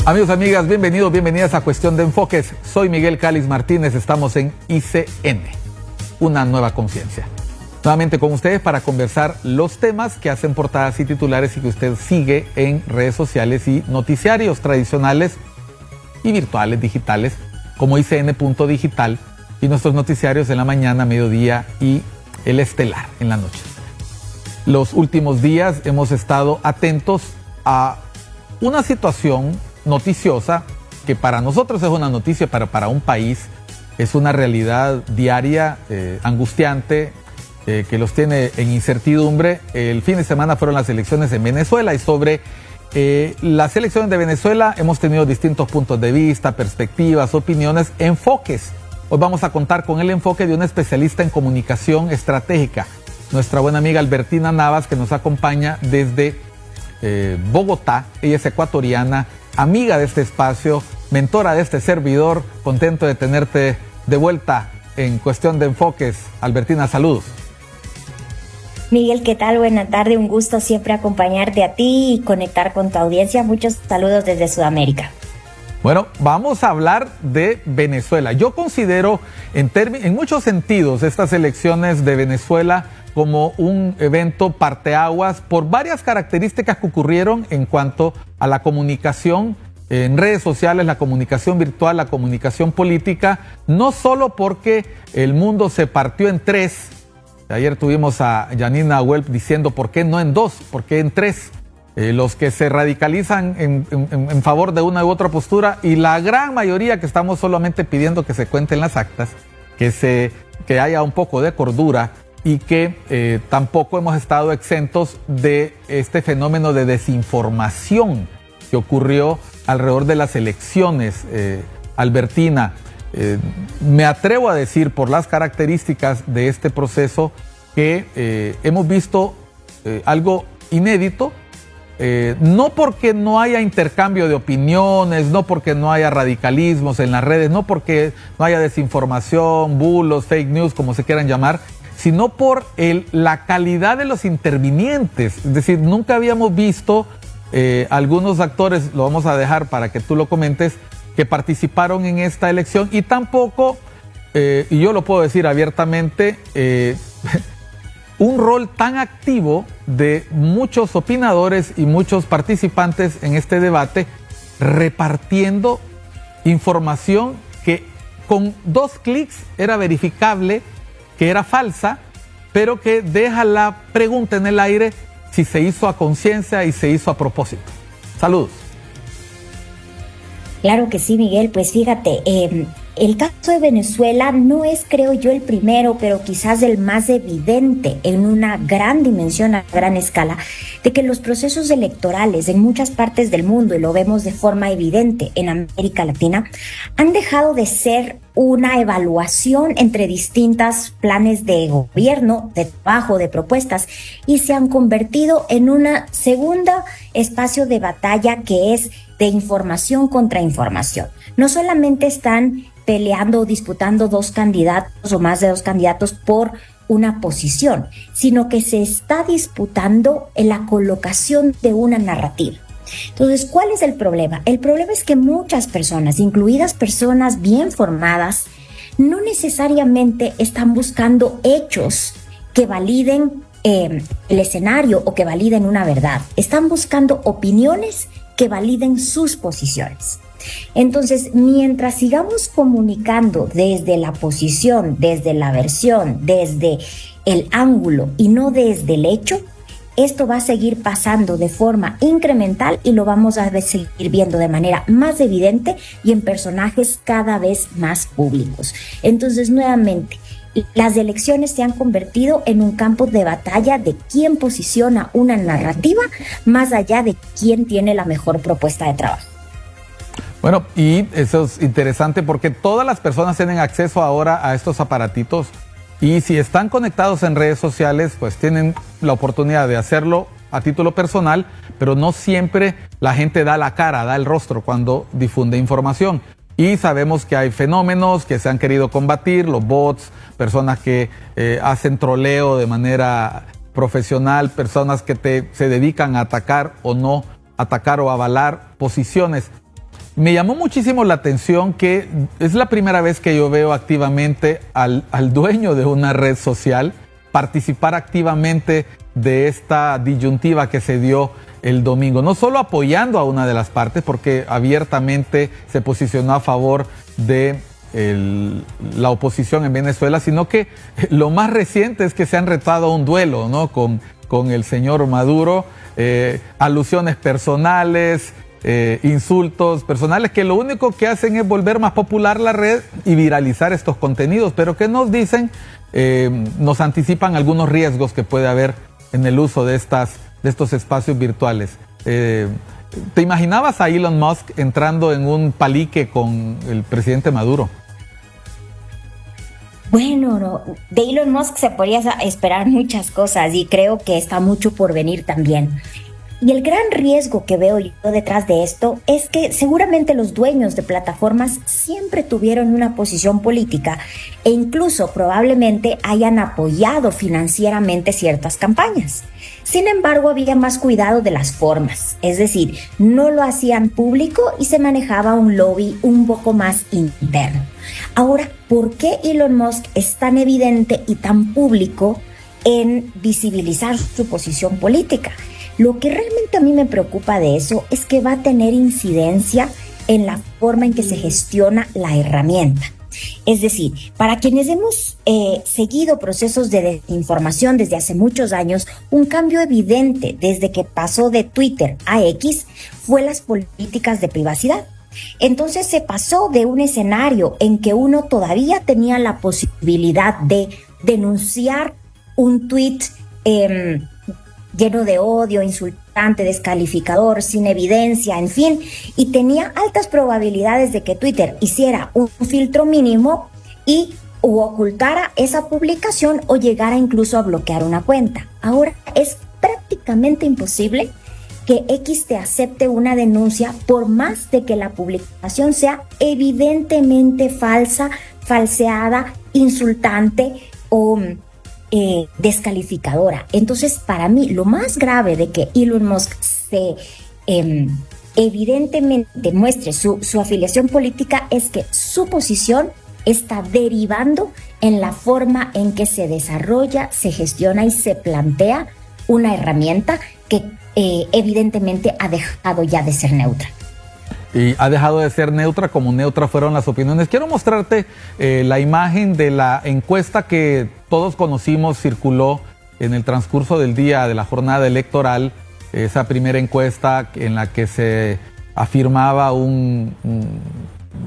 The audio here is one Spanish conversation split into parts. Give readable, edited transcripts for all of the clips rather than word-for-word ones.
Amigos, amigas, bienvenidos, bienvenidas a Cuestión de Enfoques. Soy Miguel Cáliz Martínez, estamos en ICN, una nueva conciencia. Nuevamente con ustedes para conversar los temas que hacen portadas y titulares y que usted sigue en redes sociales y noticiarios tradicionales y virtuales, digitales, como ICN.digital y nuestros noticiarios en la mañana, mediodía y el estelar en la noche. Los últimos días hemos estado atentos a una situación noticiosa que para nosotros es una noticia, pero para un país es una realidad diaria, angustiante, que los tiene en incertidumbre. El fin de semana fueron las elecciones en Venezuela y sobre las elecciones de Venezuela hemos tenido distintos puntos de vista, perspectivas, opiniones, enfoques. Hoy vamos a contar con el enfoque de una especialista en comunicación estratégica, nuestra buena amiga Albertina Navas, que nos acompaña desde Bogotá. Ella es ecuatoriana, amiga de este espacio, mentora de este servidor. Contento de tenerte de vuelta en Cuestión de Enfoques. Albertina, saludos. Miguel, ¿qué tal? Buena tarde, un gusto siempre acompañarte a ti y conectar con tu audiencia. Muchos saludos desde Sudamérica. Bueno, vamos a hablar de Venezuela. Yo considero en muchos sentidos estas elecciones de Venezuela como un evento parteaguas por varias características que ocurrieron en cuanto a la comunicación en redes sociales, la comunicación virtual, la comunicación política, no solo porque el mundo se partió en tres. Ayer tuvimos a Janina Welp diciendo por qué no en dos, por qué en tres. Los que se radicalizan en favor de una u otra postura y la gran mayoría que estamos solamente pidiendo que se cuenten las actas, que haya un poco de cordura y que tampoco hemos estado exentos de este fenómeno de desinformación que ocurrió alrededor de las elecciones. Albertina, me atrevo a decir por las características de este proceso que hemos visto algo inédito. No porque no haya intercambio de opiniones, no porque no haya radicalismos en las redes, no porque no haya desinformación, bulos, fake news, como se quieran llamar, sino por la calidad de los intervinientes. Es decir, nunca habíamos visto algunos actores, lo vamos a dejar para que tú lo comentes, que participaron en esta elección y tampoco, y yo lo puedo decir abiertamente, un rol tan activo de muchos opinadores y muchos participantes en este debate repartiendo información que con 2 clics era verificable que era falsa, pero que deja la pregunta en el aire si se hizo a conciencia y se hizo a propósito. Saludos. Claro que sí, Miguel. Pues fíjate, el caso de Venezuela no es, creo yo, el primero, pero quizás el más evidente en una gran dimensión, a gran escala, de que los procesos electorales en muchas partes del mundo, y lo vemos de forma evidente en América Latina, han dejado de ser una evaluación entre distintos planes de gobierno, de trabajo, de propuestas, y se han convertido en una segunda espacio de batalla que es de información contra información. No solamente están peleando o disputando 2 candidatos o más de 2 candidatos por una posición, sino que se está disputando en la colocación de una narrativa. Entonces, ¿cuál es el problema? El problema es que muchas personas, incluidas personas bien formadas, no necesariamente están buscando hechos que validen el escenario o que validen una verdad. Están buscando opiniones que validen sus posiciones. Entonces, mientras sigamos comunicando desde la posición, desde la versión, desde el ángulo y no desde el hecho, esto va a seguir pasando de forma incremental y lo vamos a seguir viendo de manera más evidente y en personajes cada vez más públicos. Entonces, nuevamente, las elecciones se han convertido en un campo de batalla de quién posiciona una narrativa más allá de quién tiene la mejor propuesta de trabajo. Bueno, y eso es interesante porque todas las personas tienen acceso ahora a estos aparatitos y si están conectados en redes sociales, pues tienen la oportunidad de hacerlo a título personal, pero no siempre la gente da la cara, da el rostro cuando difunde información. Y sabemos que hay fenómenos que se han querido combatir, los bots, personas que hacen troleo de manera profesional, personas que se dedican a atacar o no atacar o avalar posiciones. me llamó muchísimo la atención que es la primera vez que yo veo activamente al dueño de una red social participar activamente de esta disyuntiva que se dio el domingo. No solo apoyando a una de las partes, porque abiertamente se posicionó a favor de la oposición en Venezuela, sino que lo más reciente es que se han retado a un duelo, ¿no? con el señor Maduro, alusiones personales, insultos personales que lo único que hacen es volver más popular la red y viralizar estos contenidos, pero que nos dicen, nos anticipan algunos riesgos que puede haber en el uso de estos espacios virtuales. ¿Te imaginabas a Elon Musk entrando en un palique con el presidente Maduro? Bueno, no, de Elon Musk se podría esperar muchas cosas y creo que está mucho por venir también. Y el gran riesgo que veo yo detrás de esto es que seguramente los dueños de plataformas siempre tuvieron una posición política e incluso probablemente hayan apoyado financieramente ciertas campañas. Sin embargo, había más cuidado de las formas, es decir, no lo hacían público y se manejaba un lobby un poco más interno. Ahora, ¿por qué Elon Musk es tan evidente y tan público en visibilizar su posición política? Lo que realmente a mí me preocupa de eso es que va a tener incidencia en la forma en que se gestiona la herramienta. Es decir, para quienes hemos seguido procesos de desinformación desde hace muchos años, un cambio evidente desde que pasó de Twitter a X fue las políticas de privacidad. Entonces se pasó de un escenario en que uno todavía tenía la posibilidad de denunciar un tweet lleno de odio, insultante, descalificador, sin evidencia, en fin, y tenía altas probabilidades de que Twitter hiciera un filtro mínimo y o ocultara esa publicación o llegara incluso a bloquear una cuenta. Ahora es prácticamente imposible que X te acepte una denuncia por más de que la publicación sea evidentemente falsa, falseada, insultante o descalificadora. Entonces, para mí, lo más grave de que Elon Musk se evidentemente muestre su afiliación política es que su posición está derivando en la forma en que se desarrolla, se gestiona y se plantea una herramienta que evidentemente ha dejado ya de ser neutra. Y ha dejado de ser neutra como neutras fueron las opiniones. Quiero mostrarte la imagen de la encuesta que todos conocimos, circuló en el transcurso del día de la jornada electoral, esa primera encuesta en la que se afirmaba una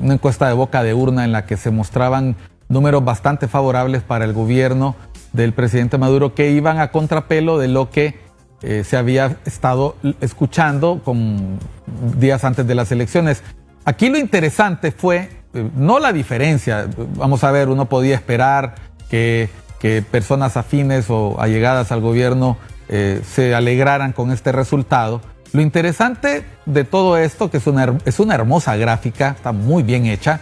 encuesta de boca de urna en la que se mostraban números bastante favorables para el gobierno del presidente Maduro, que iban a contrapelo de lo que se había estado escuchando días antes de las elecciones. Aquí lo interesante fue no la diferencia. Vamos a ver, uno podía esperar que personas afines o allegadas al gobierno se alegraran con este resultado. Lo interesante de todo esto, que es una hermosa gráfica, está muy bien hecha,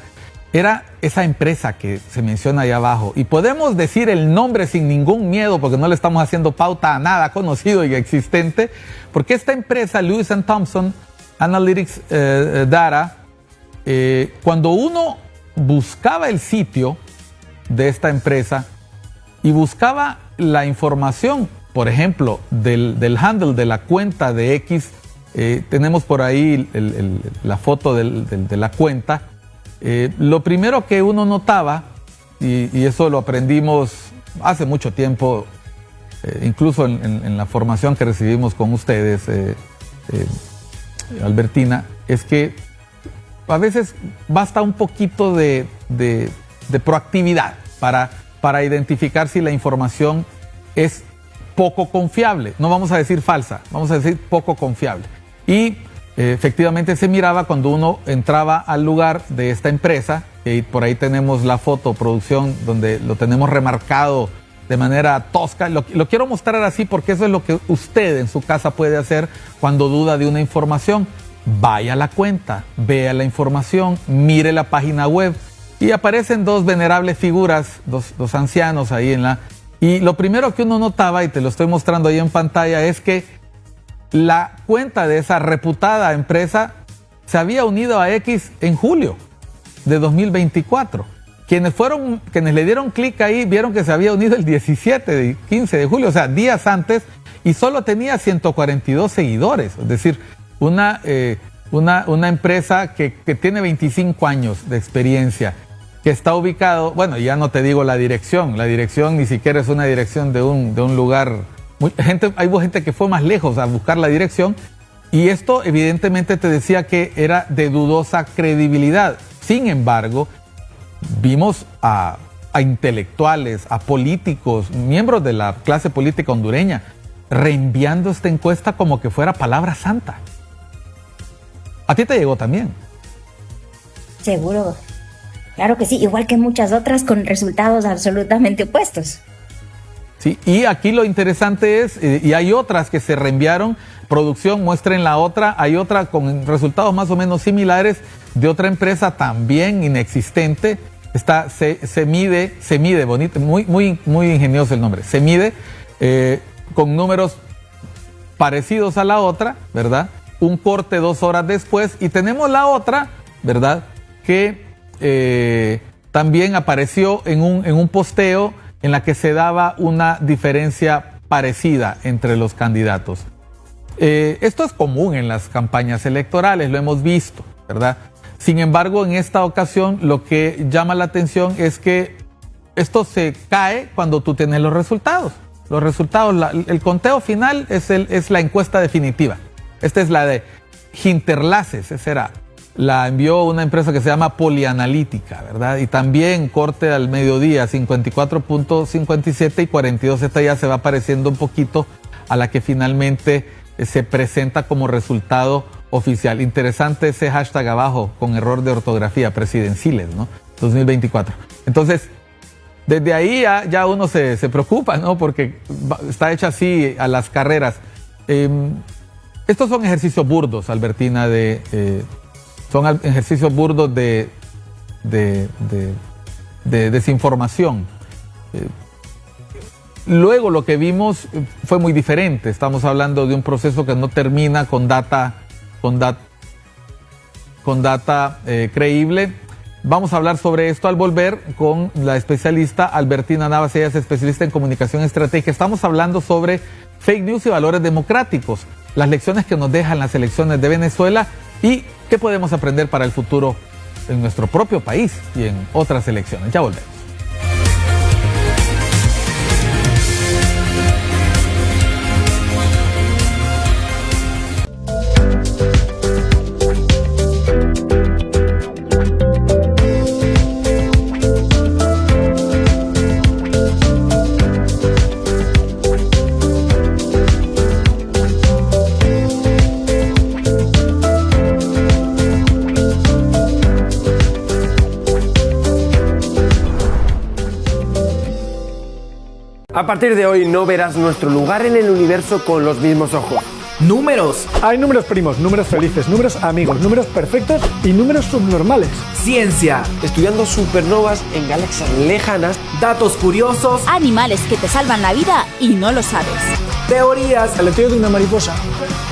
era esa empresa que se menciona ahí abajo. Y podemos decir el nombre sin ningún miedo porque no le estamos haciendo pauta a nada conocido y existente, porque esta empresa, Lewis & Thompson Analytics Data, cuando uno buscaba el sitio de esta empresa y buscaba la información, por ejemplo, del handle de la cuenta de X, tenemos por ahí la foto de la cuenta. Lo primero que uno notaba, y eso lo aprendimos hace mucho tiempo, incluso en la formación que recibimos con ustedes, Albertina, es que a veces basta un poquito de proactividad para identificar si la información es poco confiable. No vamos a decir falsa, vamos a decir poco confiable. Y efectivamente se miraba cuando uno entraba al lugar de esta empresa, y por ahí tenemos la foto, producción, donde lo tenemos remarcado de manera tosca. Lo quiero mostrar así porque eso es lo que usted en su casa puede hacer cuando duda de una información. Vaya a la cuenta, vea la información, mire la página web y aparecen dos venerables figuras, dos ancianos ahí y lo primero que uno notaba, y te lo estoy mostrando ahí en pantalla, es que la cuenta de esa reputada empresa se había unido a X en julio de 2024. Quienes le dieron clic ahí vieron que se había unido el 15 de julio, o sea, días antes, y solo tenía 142 seguidores. Es decir, una empresa que tiene 25 años de experiencia, que está ubicado, bueno, ya no te digo la dirección ni siquiera es una dirección de un lugar, hay gente que fue más lejos a buscar la dirección, y esto evidentemente te decía que era de dudosa credibilidad. Sin embargo, vimos a intelectuales, a políticos, miembros de la clase política hondureña, reenviando esta encuesta como que fuera palabra santa. ¿A ti te llegó también? Seguro. Claro que sí, igual que muchas otras con resultados absolutamente opuestos. Sí, y aquí lo interesante es, y hay otras que se reenviaron, producción, muestren la otra, hay otra con resultados más o menos similares de otra empresa también inexistente. Se mide, bonito, muy ingenioso el nombre, se mide con números parecidos a la otra, ¿verdad? Un corte 2 horas después, y tenemos la otra, ¿verdad? Que también apareció en un posteo en la que se daba una diferencia parecida entre los candidatos. Esto es común en las campañas electorales, lo hemos visto, ¿verdad? Sin embargo, en esta ocasión lo que llama la atención es que esto se cae cuando tú tienes los resultados. Los resultados, el conteo final es la encuesta definitiva. Esta es la de Hinterlaces, esa era. La envió una empresa que se llama Polianalítica, ¿verdad? Y también corte al mediodía, 54.57 y 42. Esta ya se va pareciendo un poquito a la que finalmente se presenta como resultado oficial. Interesante ese hashtag abajo con error de ortografía, presidenciales, ¿no? 2024. Entonces, desde ahí ya uno se preocupa, ¿no? Porque está hecha así a las carreras. Estos son ejercicios burdos, Albertina, son ejercicios burdos de desinformación. Luego lo que vimos fue muy diferente. Estamos hablando de un proceso que no termina con data creíble. Vamos a hablar sobre esto al volver con la especialista Albertina Navas. Ella es especialista en comunicación estratégica. Estamos hablando sobre fake news y valores democráticos, las lecciones que nos dejan las elecciones de Venezuela y qué podemos aprender para el futuro en nuestro propio país y en otras elecciones. Ya volvemos. A partir de hoy no verás nuestro lugar en el universo con los mismos ojos. Números. Hay números primos, números felices, números amigos, números perfectos y números subnormales. Ciencia. Estudiando supernovas en galaxias lejanas. Datos curiosos. Animales que te salvan la vida y no lo sabes. Teorías. El latido de una mariposa.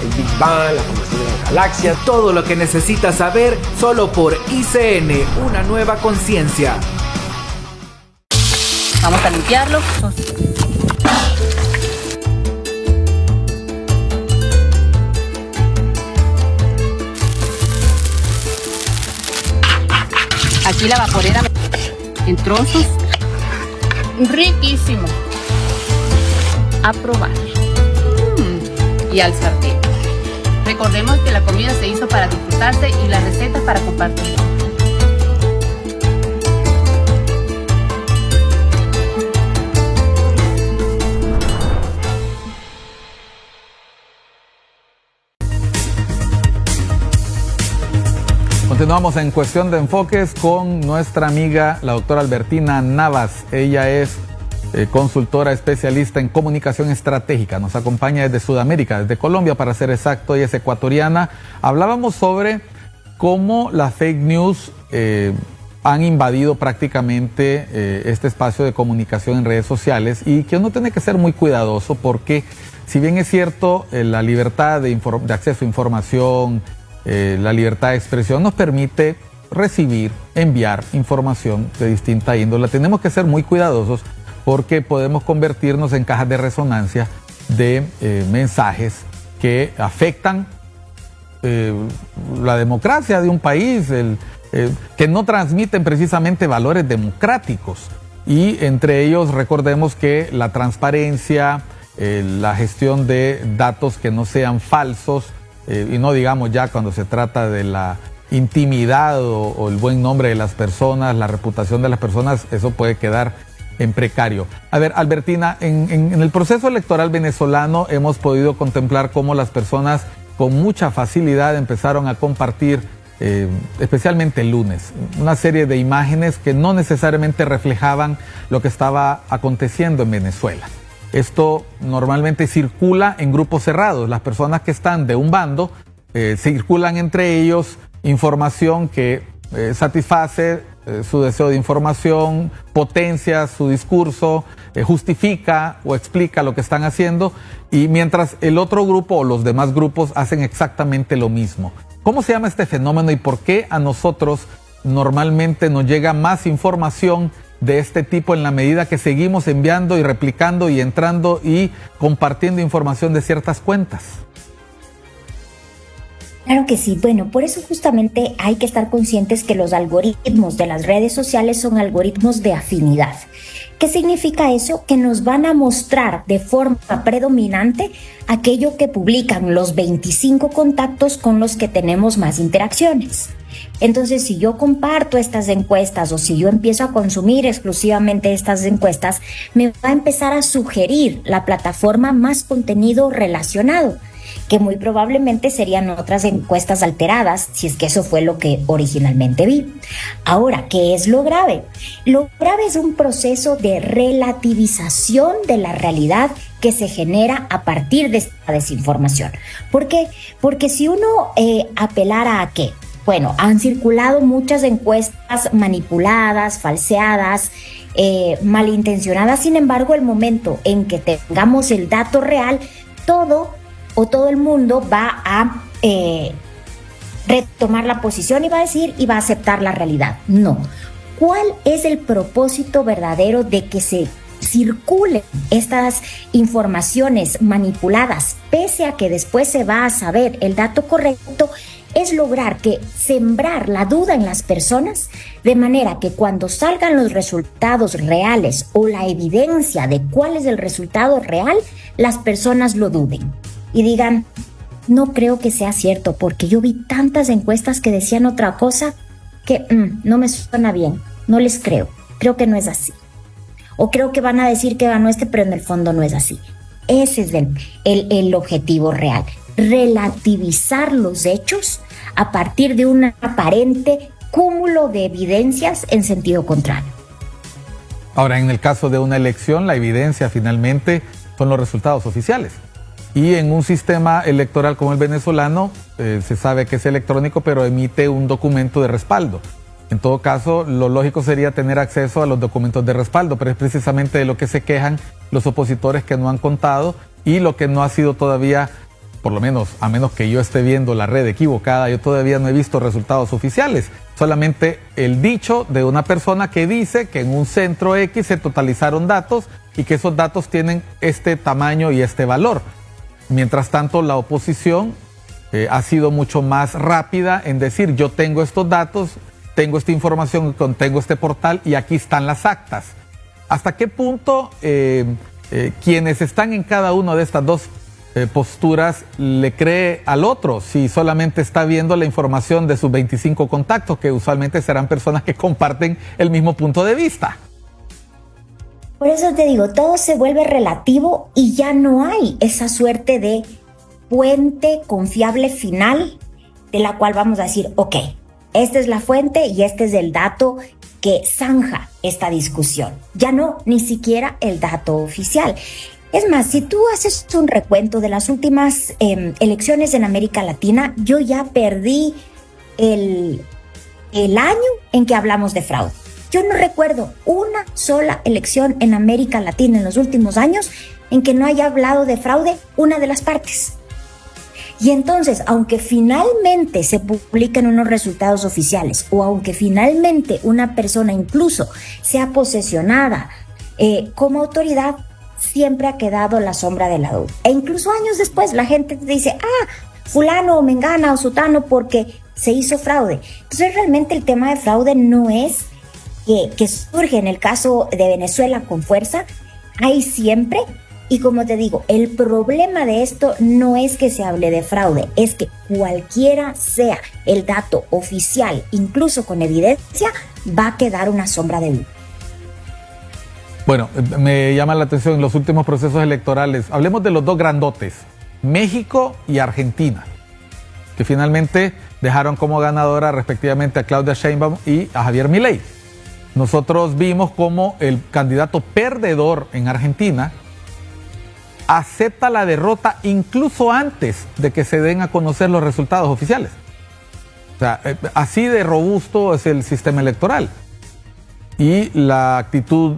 El Big Bang, la formación de las galaxias. Todo lo que necesitas saber solo por ICN, una nueva conciencia. Vamos a limpiarlo. Aquí la vaporera en trozos. Riquísimo. A probar. Y al sartén. Recordemos que la comida se hizo para disfrutarse y la receta para compartir. Continuamos en Cuestión de Enfoques con nuestra amiga, la doctora Albertina Navas. Ella es consultora especialista en comunicación estratégica. Nos acompaña desde Sudamérica, desde Colombia para ser exacto. Ella es ecuatoriana. Hablábamos sobre cómo las fake news han invadido prácticamente este espacio de comunicación en redes sociales y que uno tiene que ser muy cuidadoso porque si bien es cierto la libertad de acceso a información, la libertad de expresión nos permite recibir, enviar información de distinta índole. Tenemos que ser muy cuidadosos porque podemos convertirnos en cajas de resonancia de mensajes que afectan la democracia de un país, que no transmiten precisamente valores democráticos. Y entre ellos recordemos que la transparencia, la gestión de datos que no sean falsos, y no digamos ya cuando se trata de la intimidad o el buen nombre de las personas, la reputación de las personas, eso puede quedar en precario. A ver, Albertina, en el proceso electoral venezolano hemos podido contemplar cómo las personas con mucha facilidad empezaron a compartir, especialmente el lunes, una serie de imágenes que no necesariamente reflejaban lo que estaba aconteciendo en Venezuela. Esto normalmente circula en grupos cerrados. Las personas que están de un bando circulan entre ellos información que satisface su deseo de información, potencia su discurso, justifica o explica lo que están haciendo, y mientras el otro grupo o los demás grupos hacen exactamente lo mismo. ¿Cómo se llama este fenómeno y por qué a nosotros normalmente nos llega más información de este tipo en la medida que seguimos enviando y replicando y entrando y compartiendo información de ciertas cuentas? Claro que sí. Bueno, por eso justamente hay que estar conscientes que los algoritmos de las redes sociales son algoritmos de afinidad. ¿Qué significa eso? Que nos van a mostrar de forma predominante aquello que publican los 25 contactos con los que tenemos más interacciones. Entonces, si yo comparto estas encuestas o si yo empiezo a consumir exclusivamente estas encuestas, me va a empezar a sugerir la plataforma más contenido relacionado, que muy probablemente serían otras encuestas alteradas, si es que eso fue lo que originalmente vi. Ahora, ¿qué es lo grave? Lo grave es un proceso de relativización de la realidad que se genera a partir de esta desinformación. ¿Por qué? Porque si uno apelara a qué, bueno, han circulado muchas encuestas manipuladas, falseadas, malintencionadas. Sin embargo, el momento en que tengamos el dato real, todo el mundo va a retomar la posición y va a decir y va a aceptar la realidad. No. ¿Cuál es el propósito verdadero de que se circulen estas informaciones manipuladas, pese a que después se va a saber el dato correcto? Es lograr que sembrar la duda en las personas, de manera que cuando salgan los resultados reales o la evidencia de cuál es el resultado real, las personas lo duden y digan, no creo que sea cierto, porque yo vi tantas encuestas que decían otra cosa que no me suena bien, no les creo que no es así. O creo que van a decir que ganó este, pero en el fondo no es así. Ese es el objetivo real. Relativizar los hechos a partir de un aparente cúmulo de evidencias en sentido contrario. Ahora, en el caso de una elección, la evidencia finalmente son los resultados oficiales. Y en un sistema electoral como el venezolano, se sabe que es electrónico, pero emite un documento de respaldo. En todo caso, lo lógico sería tener acceso a los documentos de respaldo, pero es precisamente de lo que se quejan los opositores, que no han contado, y lo que no ha sido todavía, por lo menos, a menos que yo esté viendo la red equivocada, yo todavía no he visto resultados oficiales. Solamente el dicho de una persona que dice que en un centro X se totalizaron datos y que esos datos tienen este tamaño y este valor. Mientras tanto, la oposición ha sido mucho más rápida en decir, yo tengo estos datos, tengo esta información, tengo este portal y aquí están las actas. ¿Hasta qué punto quienes están en cada una de estas dos posturas le cree al otro, si solamente está viendo la información de sus 25 contactos, que usualmente serán personas que comparten el mismo punto de vista? Por eso te digo, todo se vuelve relativo y ya no hay esa suerte de fuente confiable final de la cual vamos a decir, ok, esta es la fuente y este es el dato que zanja esta discusión. Ya no, ni siquiera el dato oficial. Es más, si tú haces un recuento de las últimas elecciones en América Latina, yo ya perdí el año en que hablamos de fraude. Yo no recuerdo una sola elección en América Latina en los últimos años en que no haya hablado de fraude una de las partes. Y entonces, aunque finalmente se publiquen unos resultados oficiales o aunque finalmente una persona incluso sea posesionada como autoridad, siempre ha quedado la sombra de la duda. E incluso años después la gente te dice, fulano o mengana o sutano porque se hizo fraude. Entonces realmente el tema de fraude no es que surge en el caso de Venezuela con fuerza, hay siempre. Y como te digo, el problema de esto no es que se hable de fraude, es que cualquiera sea el dato oficial, incluso con evidencia, va a quedar una sombra de duda. Bueno, me llama la atención los últimos procesos electorales. Hablemos de los dos grandotes, México y Argentina, que finalmente dejaron como ganadora respectivamente a Claudia Sheinbaum y a Javier Milei. Nosotros vimos cómo el candidato perdedor en Argentina acepta la derrota incluso antes de que se den a conocer los resultados oficiales. O sea, así de robusto es el sistema electoral. Y la actitud,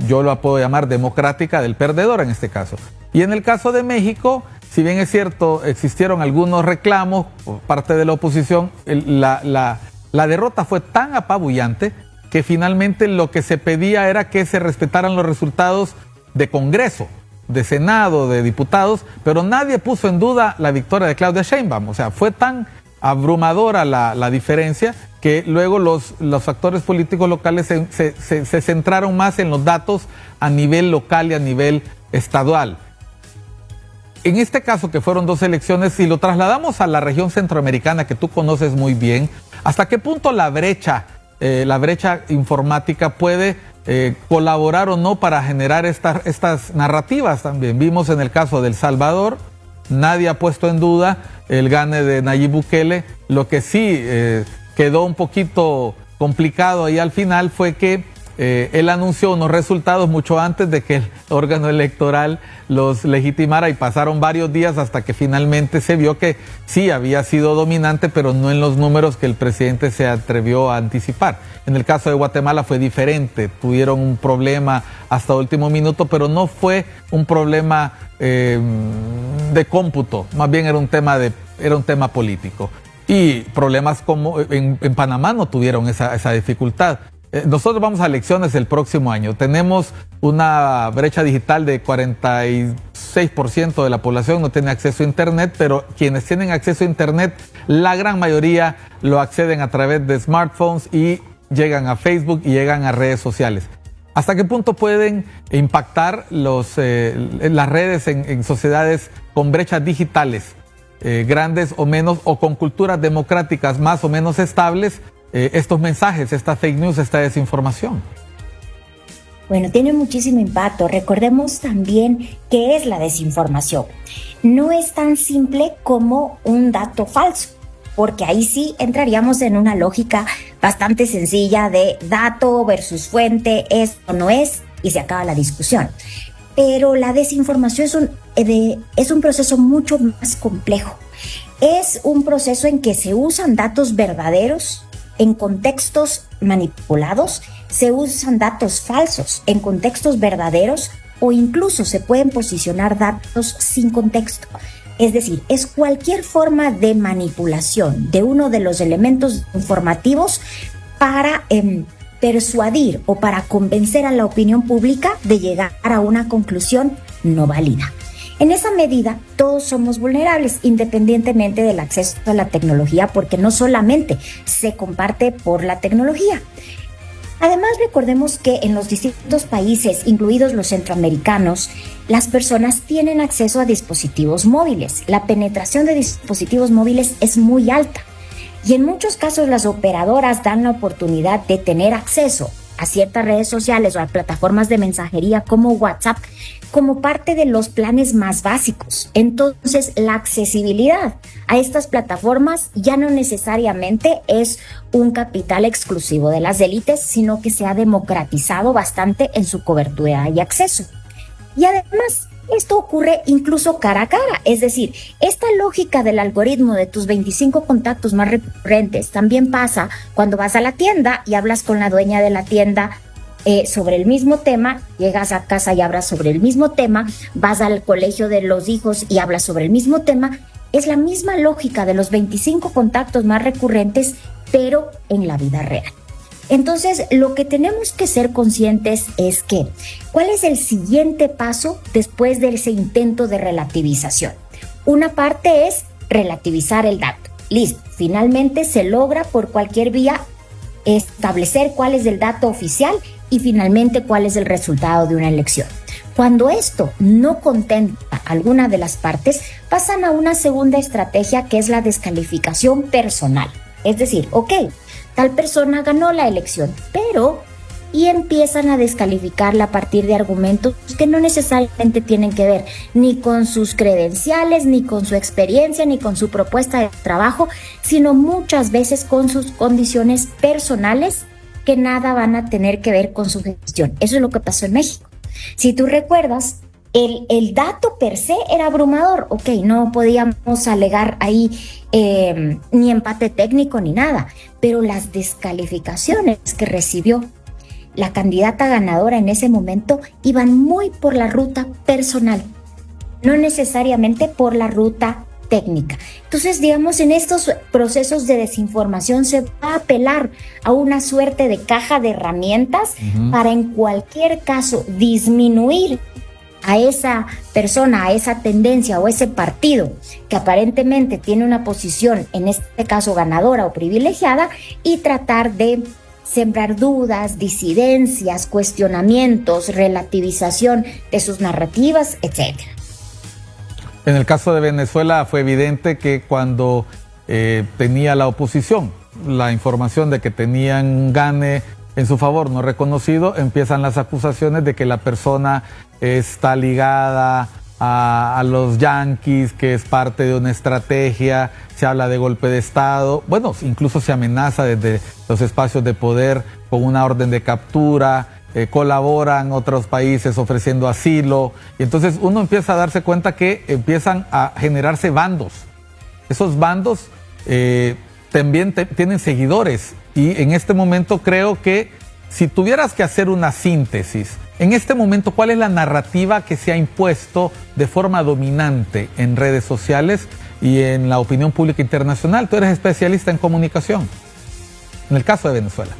yo la puedo llamar democrática del perdedor en este caso. Y en el caso de México, si bien es cierto, existieron algunos reclamos por parte de la oposición, la derrota fue tan apabullante que finalmente lo que se pedía era que se respetaran los resultados de Congreso, de Senado, de diputados, pero nadie puso en duda la victoria de Claudia Sheinbaum. O sea, fue tan abrumadora la diferencia que luego los actores políticos locales se centraron más en los datos a nivel local y a nivel estadual. En este caso, que fueron dos elecciones, si lo trasladamos a la región centroamericana que tú conoces muy bien, ¿hasta qué punto la brecha informática puede colaborar o no para generar estas narrativas también? Vimos en el caso de El Salvador, nadie ha puesto en duda el gane de Nayib Bukele. Lo que sí quedó un poquito complicado ahí al final fue que él anunció unos resultados mucho antes de que el órgano electoral los legitimara y pasaron varios días hasta que finalmente se vio que sí había sido dominante, pero no en los números que el presidente se atrevió a anticipar. En el caso de Guatemala fue diferente, tuvieron un problema hasta último minuto, pero no fue un problema de cómputo, más bien era un tema político. Y problemas como en Panamá no tuvieron esa dificultad. Nosotros vamos a elecciones el próximo año. Tenemos una brecha digital de 46% de la población no tiene acceso a Internet, pero quienes tienen acceso a Internet, la gran mayoría lo acceden a través de smartphones y llegan a Facebook y llegan a redes sociales. ¿Hasta qué punto pueden impactar las redes en sociedades con brechas digitales grandes o menos, o con culturas democráticas más o menos estables, estos mensajes, esta fake news, esta desinformación? Bueno, tiene muchísimo impacto. Recordemos también qué es la desinformación. No es tan simple como un dato falso, porque ahí sí entraríamos en una lógica bastante sencilla de dato versus fuente, es o no es, y se acaba la discusión. Pero la desinformación es un proceso mucho más complejo. Es un proceso en que se usan datos verdaderos en contextos manipulados, se usan datos falsos en contextos verdaderos, o incluso se pueden posicionar datos sin contexto. Es decir, es cualquier forma de manipulación de uno de los elementos informativos para persuadir o para convencer a la opinión pública de llegar a una conclusión no válida. En esa medida, todos somos vulnerables, independientemente del acceso a la tecnología, porque no solamente se comparte por la tecnología. Además, recordemos que en los distintos países, incluidos los centroamericanos, las personas tienen acceso a dispositivos móviles. La penetración de dispositivos móviles es muy alta. Y en muchos casos las operadoras dan la oportunidad de tener acceso a ciertas redes sociales o a plataformas de mensajería como WhatsApp como parte de los planes más básicos. Entonces, la accesibilidad a estas plataformas ya no necesariamente es un capital exclusivo de las élites, sino que se ha democratizado bastante en su cobertura y acceso. Y además, esto ocurre incluso cara a cara, es decir, esta lógica del algoritmo de tus 25 contactos más recurrentes también pasa cuando vas a la tienda y hablas con la dueña de la tienda sobre el mismo tema, llegas a casa y hablas sobre el mismo tema, vas al colegio de los hijos y hablas sobre el mismo tema. es la misma lógica de los 25 contactos más recurrentes, pero en la vida real. Entonces, lo que tenemos que ser conscientes es que, ¿cuál es el siguiente paso después de ese intento de relativización? Una parte es relativizar el dato. Listo, finalmente se logra por cualquier vía establecer cuál es el dato oficial y finalmente cuál es el resultado de una elección. Cuando esto no contenta alguna de las partes, pasan a una segunda estrategia que es la descalificación personal. Es decir, ok, tal persona ganó la elección, pero y empiezan a descalificarla a partir de argumentos que no necesariamente tienen que ver ni con sus credenciales, ni con su experiencia, ni con su propuesta de trabajo, sino muchas veces con sus condiciones personales que nada van a tener que ver con su gestión. Eso es lo que pasó en México. Si tú recuerdas, el dato per se era abrumador. Ok, no podíamos alegar ahí ni empate técnico ni nada, pero las descalificaciones que recibió la candidata ganadora en ese momento iban muy por la ruta personal, no necesariamente por la ruta técnica. Entonces, digamos, en estos procesos de desinformación se va a apelar a una suerte de caja de herramientas para en cualquier caso disminuir a esa persona, a esa tendencia o ese partido que aparentemente tiene una posición, en este caso ganadora o privilegiada, y tratar de sembrar dudas, disidencias, cuestionamientos, relativización de sus narrativas, etc. En el caso de Venezuela fue evidente que cuando tenía la oposición la información de que tenían un gane en su favor no reconocido, empiezan las acusaciones de que la persona está ligada a los yanquis, que es parte de una estrategia, se habla de golpe de Estado, bueno, incluso se amenaza desde los espacios de poder con una orden de captura, colaboran otros países ofreciendo asilo, y entonces uno empieza a darse cuenta que empiezan a generarse bandos. Esos bandos también tienen seguidores, y en este momento creo que si tuvieras que hacer una síntesis, en este momento, ¿cuál es la narrativa que se ha impuesto de forma dominante en redes sociales y en la opinión pública internacional? Tú eres especialista en comunicación, en el caso de Venezuela.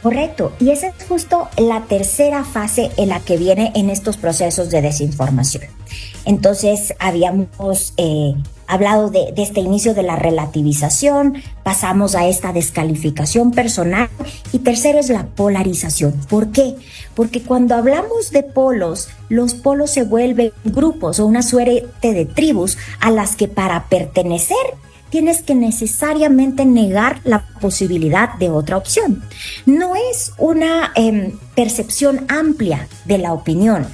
Correcto, y esa es justo la tercera fase en la que viene en estos procesos de desinformación. Entonces, habíamos hablado de este inicio de la relativización, pasamos a esta descalificación personal y tercero es la polarización. ¿Por qué? Porque cuando hablamos de polos, los polos se vuelven grupos o una suerte de tribus a las que para pertenecer tienes que necesariamente negar la posibilidad de otra opción. No es una percepción amplia de la opinión,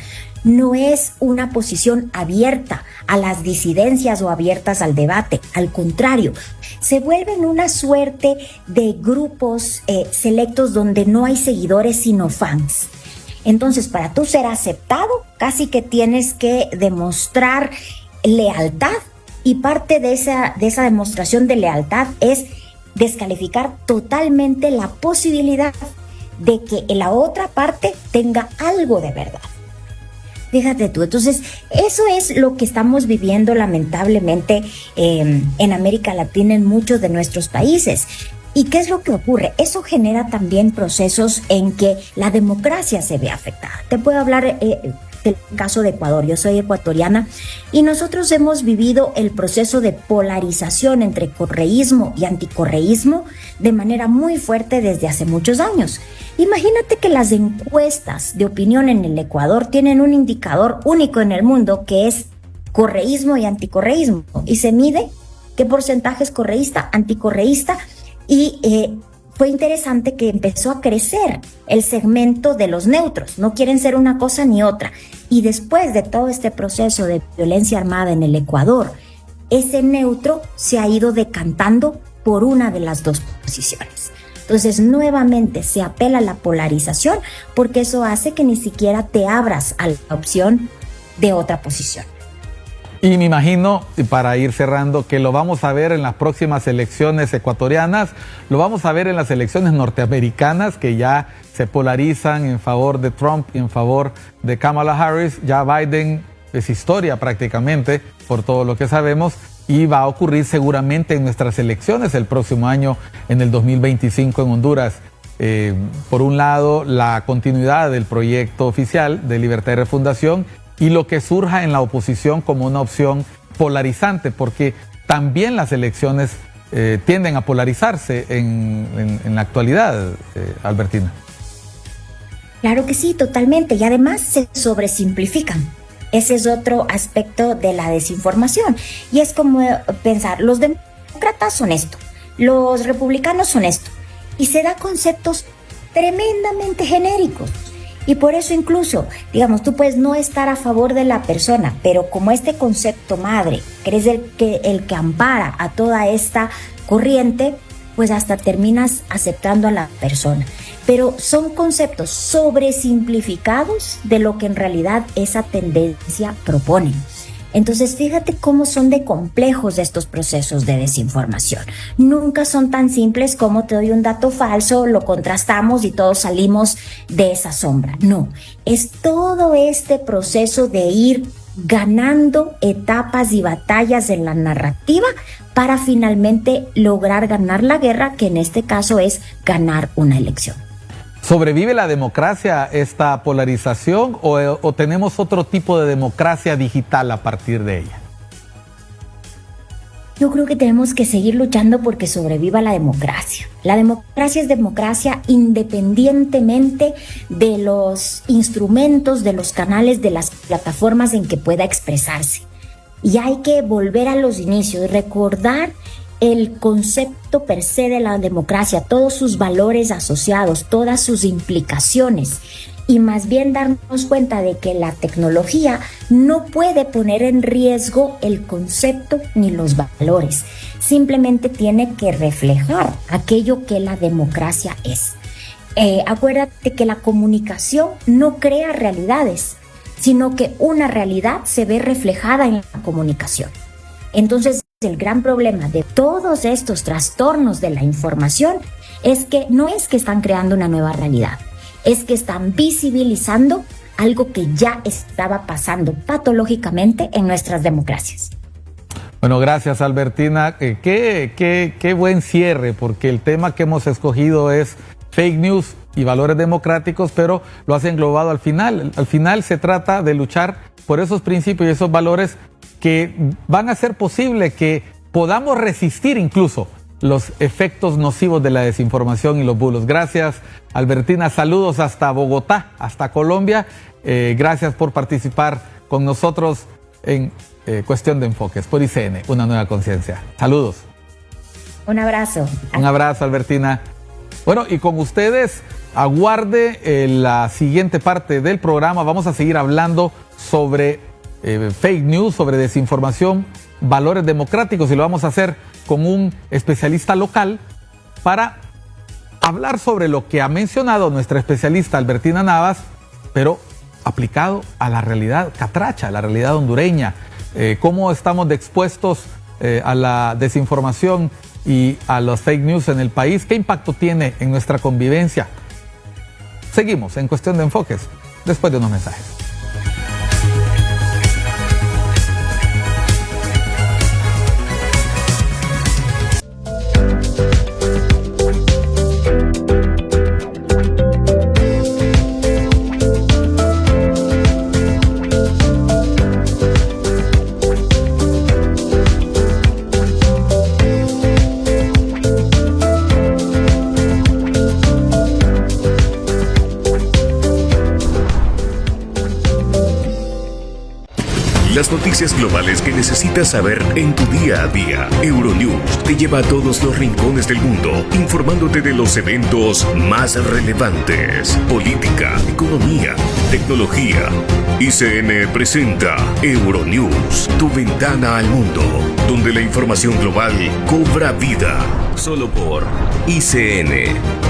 no es una posición abierta a las disidencias o abiertas al debate. Al contrario, se vuelven una suerte de grupos selectos donde no hay seguidores sino fans. Entonces, para tú ser aceptado, casi que tienes que demostrar lealtad, y parte de esa demostración de lealtad es descalificar totalmente la posibilidad de que la otra parte tenga algo de verdad. Fíjate tú, entonces eso es lo que estamos viviendo lamentablemente en América Latina, en muchos de nuestros países. ¿Y qué es lo que ocurre? Eso genera también procesos en que la democracia se ve afectada. Te puedo hablar del caso de Ecuador. Yo soy ecuatoriana y nosotros hemos vivido el proceso de polarización entre correísmo y anticorreísmo de manera muy fuerte desde hace muchos años. Imagínate que las encuestas de opinión en el Ecuador tienen un indicador único en el mundo que es correísmo y anticorreísmo, y se mide qué porcentaje es correísta, anticorreísta, y fue interesante que empezó a crecer el segmento de los neutros, no quieren ser una cosa ni otra. Y después de todo este proceso de violencia armada en el Ecuador, ese neutro se ha ido decantando por una de las dos posiciones. Entonces, nuevamente se apela a la polarización porque eso hace que ni siquiera te abras a la opción de otra posición. Y me imagino, para ir cerrando, que lo vamos a ver en las próximas elecciones ecuatorianas, lo vamos a ver en las elecciones norteamericanas, que ya se polarizan en favor de Trump y en favor de Kamala Harris. Ya Biden es historia prácticamente, por todo lo que sabemos. y va a ocurrir seguramente en nuestras elecciones el próximo año, en el 2025 en Honduras. Por un lado, la continuidad del proyecto oficial de Libertad y Refundación y lo que surja en la oposición como una opción polarizante, porque también las elecciones tienden a polarizarse en la actualidad, Albertina. Claro que sí, totalmente. Y además se sobresimplifican. Ese es otro aspecto de la desinformación. Y es como pensar, los demócratas son esto, los republicanos son esto. Y se da conceptos tremendamente genéricos. Y por eso incluso, digamos, tú puedes no estar a favor de la persona, pero como este concepto madre, que es el que ampara a toda esta corriente, pues hasta terminas aceptando a la persona. Pero son conceptos sobresimplificados de lo que en realidad esa tendencia propone. Entonces, fíjate cómo son de complejos estos procesos de desinformación. Nunca son tan simples como te doy un dato falso, lo contrastamos y todos salimos de esa sombra. No, es todo este proceso de ir ganando etapas y batallas en la narrativa para finalmente lograr ganar la guerra, que en este caso es ganar una elección. ¿Sobrevive la democracia esta polarización o tenemos otro tipo de democracia digital a partir de ella? Yo creo que tenemos que seguir luchando porque sobreviva la democracia. La democracia es democracia independientemente de los instrumentos, de los canales, de las plataformas en que pueda expresarse. Y hay que volver a los inicios, recordar el concepto per se de la democracia, todos sus valores asociados, todas sus implicaciones, y más bien darnos cuenta de que la tecnología no puede poner en riesgo el concepto ni los valores, simplemente tiene que reflejar aquello que la democracia es. Acuérdate que la comunicación no crea realidades, sino que una realidad se ve reflejada en la comunicación. Entonces, el gran problema de todos estos trastornos de la información es que no es que están creando una nueva realidad, es que están visibilizando algo que ya estaba pasando patológicamente en nuestras democracias. Bueno, gracias, Albertina. Qué buen cierre, porque el tema que hemos escogido es fake news y valores democráticos, pero lo has englobado al final. Al final se trata de luchar por esos principios y esos valores que van a hacer posible que podamos resistir incluso los efectos nocivos de la desinformación y los bulos. Gracias, Albertina. Saludos hasta Bogotá, hasta Colombia. Gracias por participar con nosotros en Cuestión de Enfoques por ICN, una nueva conciencia. Saludos. Un abrazo. Un abrazo, Albertina. Bueno, y con ustedes, aguarde la siguiente parte del programa. Vamos a seguir hablando sobre fake news, sobre desinformación, valores democráticos, y lo vamos a hacer con un especialista local para hablar sobre lo que ha mencionado nuestra especialista Albertina Navas, pero aplicado a la realidad catracha, a la realidad hondureña. Cómo estamos expuestos a la desinformación y a los fake news en el país, qué impacto tiene en nuestra convivencia. Seguimos en Cuestión de Enfoques, después de unos mensajes. Las noticias globales que necesitas saber en tu día a día. Euronews te lleva a todos los rincones del mundo, informándote de los eventos más relevantes. Política, economía, tecnología. ICN presenta Euronews, tu ventana al mundo, donde la información global cobra vida. Solo por ICN.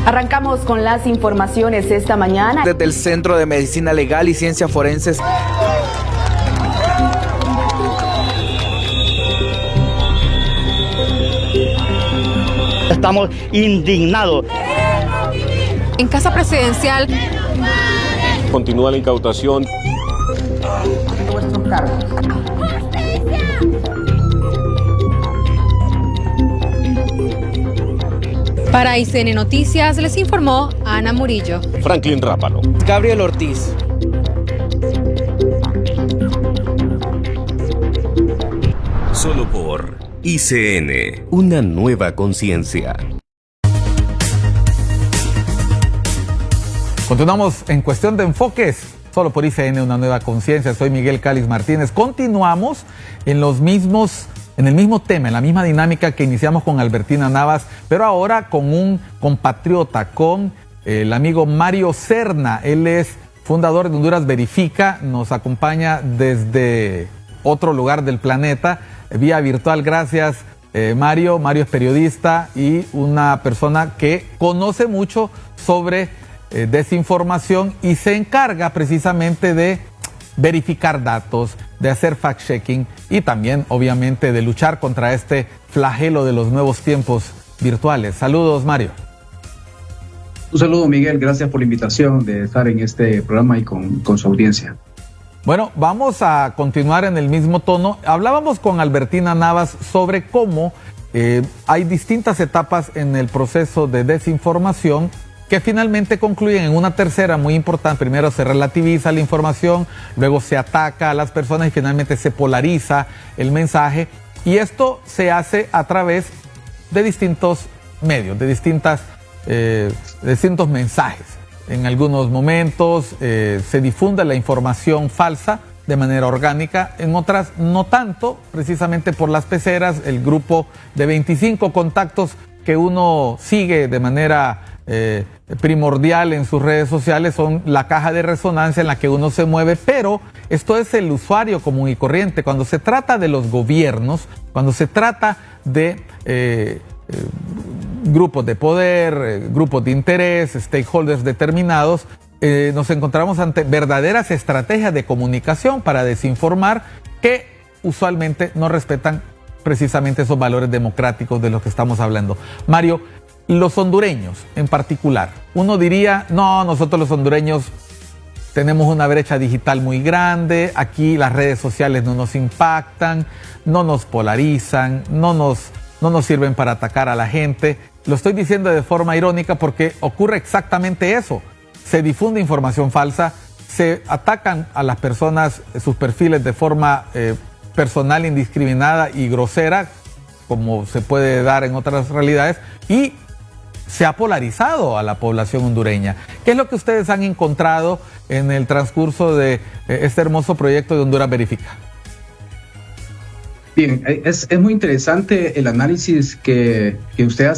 Arrancamos con las informaciones esta mañana. Desde el Centro de Medicina Legal y Ciencias Forenses. Estamos indignados. En Casa Presidencial continúa la incautación. cargos. Para ICN Noticias les informó Ana Murillo. Franklin Rápalo. Gabriel Ortiz. Solo por ICN, una nueva conciencia. Continuamos en Cuestión de Enfoques, solo por ICN, una nueva conciencia. Soy Miguel Cáliz Martínez. Continuamos en el mismo tema, en la misma dinámica que iniciamos con Albertina Navas, pero ahora con un compatriota, con el amigo Mario Serna. Él es fundador de Honduras Verifica, nos acompaña desde otro lugar del planeta, vía virtual. Gracias, Mario. Mario es periodista y una persona que conoce mucho sobre desinformación y se encarga precisamente de verificar datos, de hacer fact-checking y también, obviamente, de luchar contra este flagelo de los nuevos tiempos virtuales. Saludos, Mario. Un saludo, Miguel. Gracias por la invitación de estar en este programa y con su audiencia. Bueno, vamos a continuar en el mismo tono. Hablábamos con Albertina Navas sobre cómo hay distintas etapas en el proceso de desinformación que finalmente concluyen en una tercera muy importante. Primero se relativiza la información, luego se ataca a las personas y finalmente se polariza el mensaje. Y esto se hace a través de distintos medios, de distintos mensajes. En algunos momentos se difunde la información falsa de manera orgánica, en otras no tanto, precisamente por las peceras, el grupo de 25 contactos que uno sigue de manera primordial en sus redes sociales son la caja de resonancia en la que uno se mueve, pero esto es el usuario común y corriente. Cuando se trata de los gobiernos, cuando se trata de grupos de poder, grupos de interés, stakeholders determinados, nos encontramos ante verdaderas estrategias de comunicación para desinformar que usualmente no respetan precisamente esos valores democráticos de los que estamos hablando. Mario, los hondureños en particular, uno diría, no, nosotros los hondureños tenemos una brecha digital muy grande, aquí las redes sociales no nos impactan, no nos polarizan, no nos sirven para atacar a la gente. Lo estoy diciendo de forma irónica porque ocurre exactamente eso. Se difunde información falsa, se atacan a las personas, sus perfiles de forma personal, indiscriminada y grosera, como se puede dar en otras realidades, y se ha polarizado a la población hondureña. ¿Qué es lo que ustedes han encontrado en el transcurso de este hermoso proyecto de Honduras Verifica? Bien, es muy interesante el análisis que usted hace